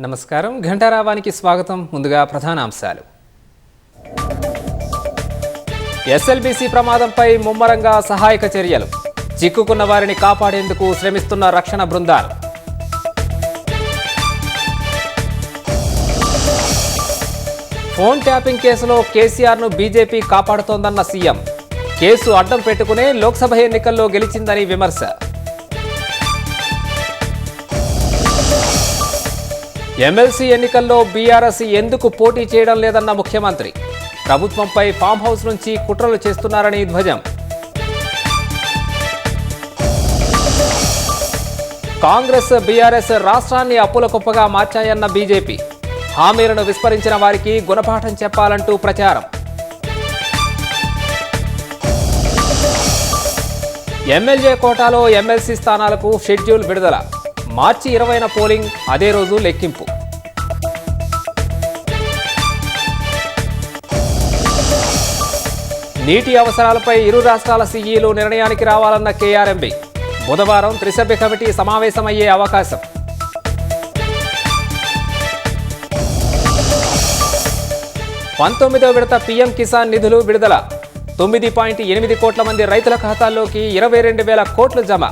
నమస్కారం ఘంటారావానికి స్వాగతం. ముందుగా ప్రధాన అంశాలు. ఎస్ఎల్బీసీ ప్రమాదంపై ముమ్మరంగా సహాయక చర్యలు. చిక్కుకున్న వారిని కాపాడేందుకు శ్రమిస్తున్న రక్షణ బృందాలు. ఫోన్ ట్యాపింగ్ కేసులో కేసీఆర్ను బీజేపీ కాపాడుతోందన్న సీఎం. కేసు అడ్డం పెట్టుకునే లోక్సభ ఎన్నికల్లో గెలిచిందని విమర్శ. ఎమ్మెల్సీ ఎన్నికల్లో బీఆర్ఎస్ ఎందుకు పోటీ చేయడం లేదన్న ముఖ్యమంత్రి. ప్రభుత్వంపై ఫామ్ హౌస్ నుంచి కుట్రలు చేస్తున్నారని ధ్వజం. కాంగ్రెస్ బీఆర్ఎస్ రాష్ట్రాన్ని అప్పుల కుప్పగా మార్చాయన్న బీజేపీ. హామీలను విస్మరించిన వారికి గుణపాఠం చెప్పాలంటూ ప్రచారం. ఎమ్మెల్యే కోటాలో ఎమ్మెల్సీ స్థానాలకు షెడ్యూల్ విడుదల. మార్చి 20న పోలింగ్, అదే రోజు లెక్కింపు. నీటి అవసరాలపై ఇరు రాష్ట్రాల సీఈలు నిర్ణయానికి రావాలన్న కేఆర్ఎంబీ. బుధవారం త్రిసభ్య కమిటీ సమావేశమయ్యే అవకాశం. 19వ విడత పీఎం కిసాన్ నిధులు విడుదల. 9.8 కోట్ల మంది రైతుల ఖాతాల్లోకి 22,000 కోట్లు జమ.